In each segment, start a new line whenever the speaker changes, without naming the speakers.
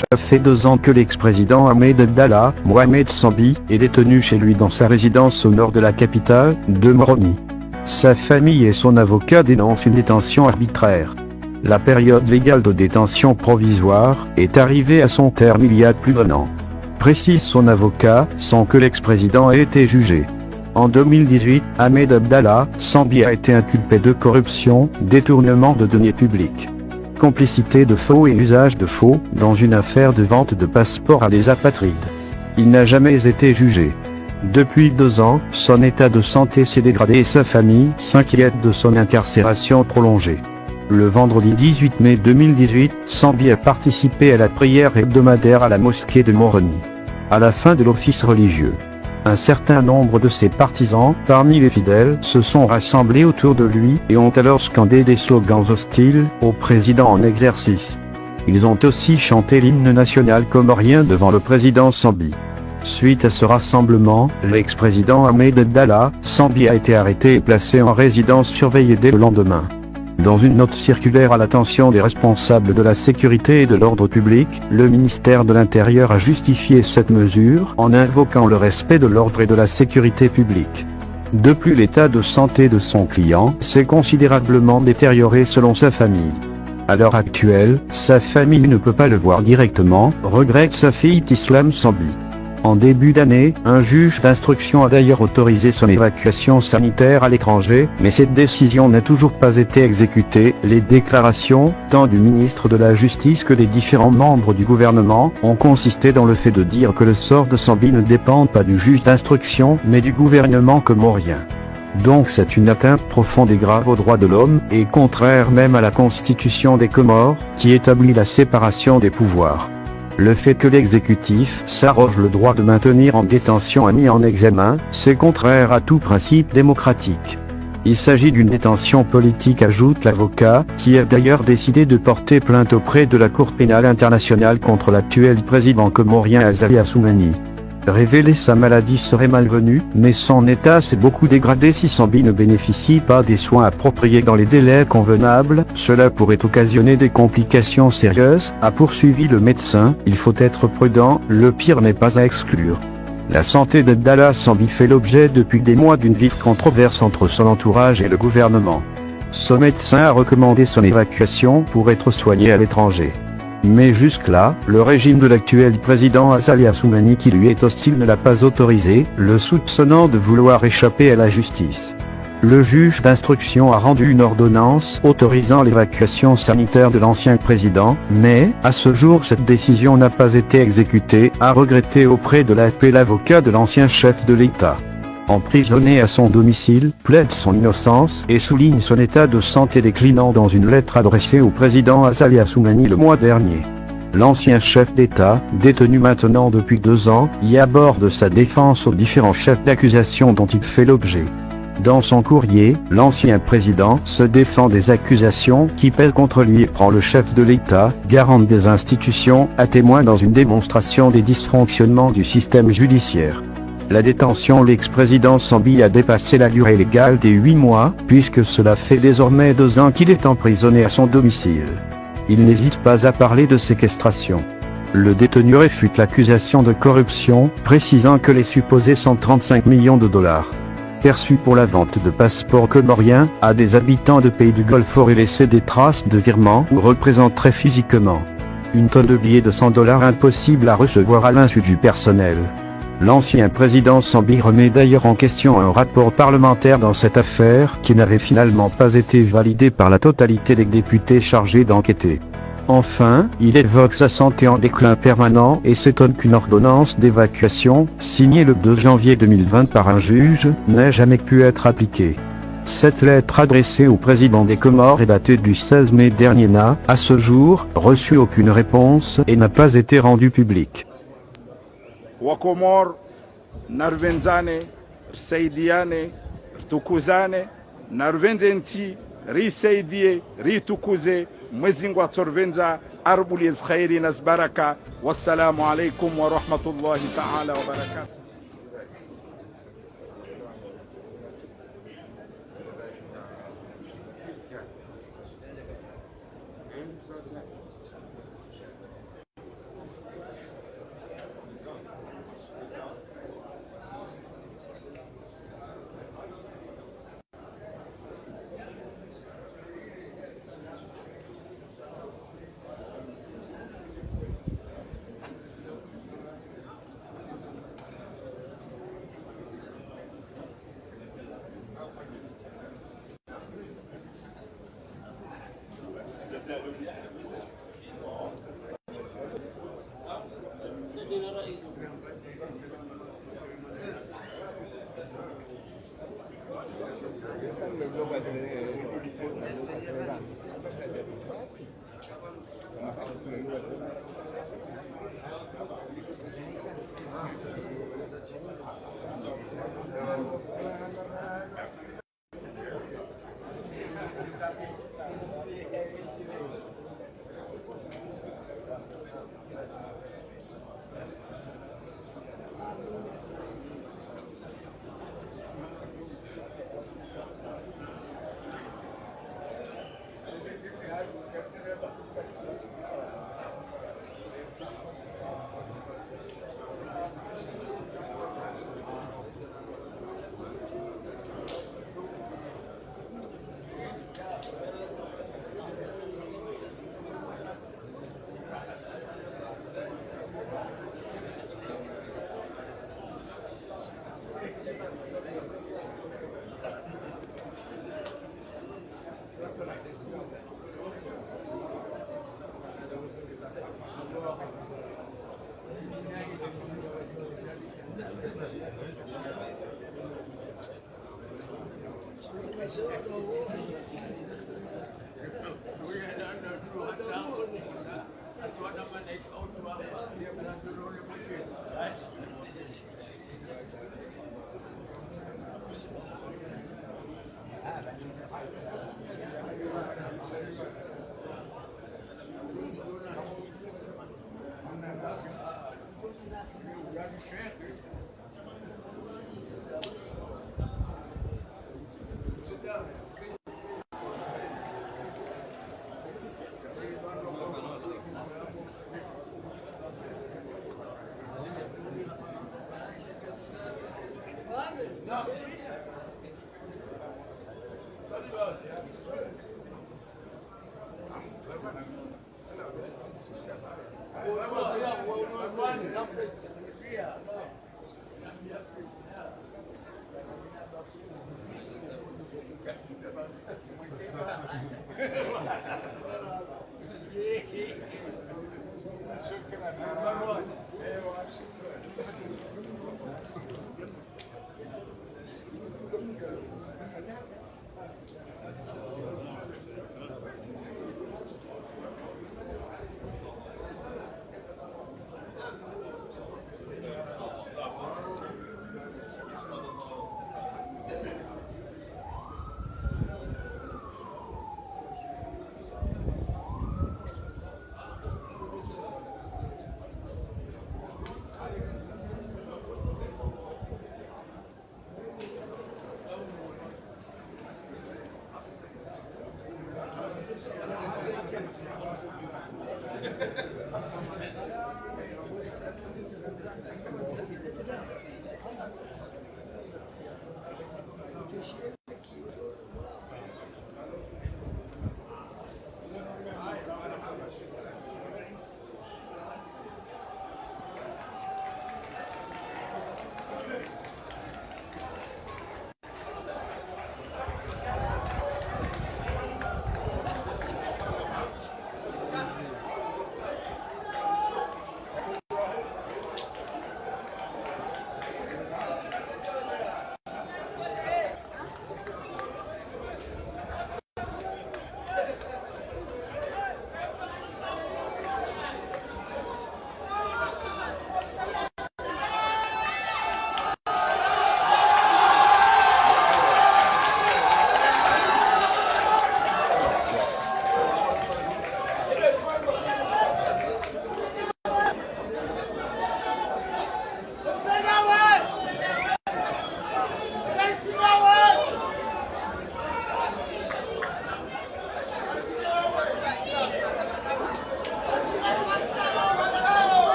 Ça fait 2 ans que l'ex-président Ahmed Abdallah Mohamed Sambi est détenu chez lui dans sa résidence au nord de la capitale, de Moroni. Sa famille et son avocat dénoncent une détention arbitraire. La période légale de détention provisoire est arrivée à son terme il y a plus d'1 an. Précise son avocat, sans que l'ex-président ait été jugé. En 2018, Ahmed Abdallah Sambi a été inculpé de corruption, détournement de deniers publics, complicité de faux et usage de faux, dans une affaire de vente de passeports à des apatrides. Il n'a jamais été jugé. Depuis 2 ans, son état de santé s'est dégradé et sa famille s'inquiète de son incarcération prolongée. Le vendredi 18 mai 2018, Sambi a participé à la prière hebdomadaire à la mosquée de Moroni. À la fin de l'office religieux, un certain nombre de ses partisans, parmi les fidèles, se sont rassemblés autour de lui et ont alors scandé des slogans hostiles au président en exercice. Ils ont aussi chanté l'hymne national comorien devant le président Sambi. Suite à ce rassemblement, l'ex-président Ahmed Abdallah Sambi a été arrêté et placé en résidence surveillée dès le lendemain. Dans une note circulaire à l'attention des responsables de la sécurité et de l'ordre public, le ministère de l'Intérieur a justifié cette mesure en invoquant le respect de l'ordre et de la sécurité publique. De plus, l'état de santé de son client s'est considérablement détérioré selon sa famille. À l'heure actuelle, sa famille ne peut pas le voir directement, regrette sa fille Islam Sambi. En début d'année, un juge d'instruction a d'ailleurs autorisé son évacuation sanitaire à l'étranger, mais cette décision n'a toujours pas été exécutée. Les déclarations, tant du ministre de la Justice que des différents membres du gouvernement, ont consisté dans le fait de dire que le sort de Sambi ne dépend pas du juge d'instruction, mais du gouvernement comorien. Donc c'est une atteinte profonde et grave aux droits de l'homme, et contraire même à la constitution des Comores, qui établit la séparation des pouvoirs. Le fait que l'exécutif s'arroge le droit de maintenir en détention un mis en examen, c'est contraire à tout principe démocratique. Il s'agit d'une détention politique, ajoute l'avocat, qui a d'ailleurs décidé de porter plainte auprès de la Cour pénale internationale contre l'actuel président comorien Azali Assoumani. Révéler sa maladie serait malvenu, mais son état s'est beaucoup dégradé si Sambi ne bénéficie pas des soins appropriés dans les délais convenables, cela pourrait occasionner des complications sérieuses, a poursuivi le médecin. Il faut être prudent, le pire n'est pas à exclure. La santé d'Abdallah Sambi fait l'objet depuis des mois d'une vive controverse entre son entourage et le gouvernement. Son médecin a recommandé son évacuation pour être soigné à l'étranger. Mais jusque-là, le régime de l'actuel président Azali Assoumani, qui lui est hostile, ne l'a pas autorisé, le soupçonnant de vouloir échapper à la justice. Le juge d'instruction a rendu une ordonnance autorisant l'évacuation sanitaire de l'ancien président, mais, à ce jour, cette décision n'a pas été exécutée, a regretté auprès de l'AFP l'avocat de l'ancien chef de l'État. Emprisonné à son domicile, plaide son innocence et souligne son état de santé déclinant dans une lettre adressée au président Azali Assoumani le mois dernier. L'ancien chef d'État, détenu maintenant depuis 2 ans, y aborde sa défense aux différents chefs d'accusation dont il fait l'objet. Dans son courrier, l'ancien président se défend des accusations qui pèsent contre lui et prend le chef de l'État, garante des institutions, à témoin dans une démonstration des dysfonctionnements du système judiciaire. La détention, l'ex-président Sambi a dépassé la durée légale des 8 mois, puisque cela fait désormais 2 ans qu'il est emprisonné à son domicile. Il n'hésite pas à parler de séquestration. Le détenu réfute l'accusation de corruption, précisant que les supposés 135 millions de dollars perçus pour la vente de passeports comoriens à des habitants de pays du Golfe auraient laissé des traces de virements ou représenteraient physiquement une tonne de billets de 100 dollars impossibles à recevoir à l'insu du personnel. L'ancien président Sambi remet d'ailleurs en question un rapport parlementaire dans cette affaire qui n'avait finalement pas été validé par la totalité des députés chargés d'enquêter. Enfin, il évoque sa santé en déclin permanent et s'étonne qu'une ordonnance d'évacuation, signée le 2 janvier 2020 par un juge, n'ait jamais pu être appliquée. Cette lettre adressée au président des Comores est datée du 16 mai dernier n'a, à ce jour, reçu aucune réponse et n'a pas été rendue publique.
Wakomor, Narvenzane, Saidiane, Tukuzane, Narvenzenti, Risaidie, Ritukuze, Mwezingwa Torvenza, Arbuliz Khairi Nasbaraka, Wassalamu alaikum wa rahmatullahi ta'ala wa barakatuh.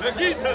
Le guide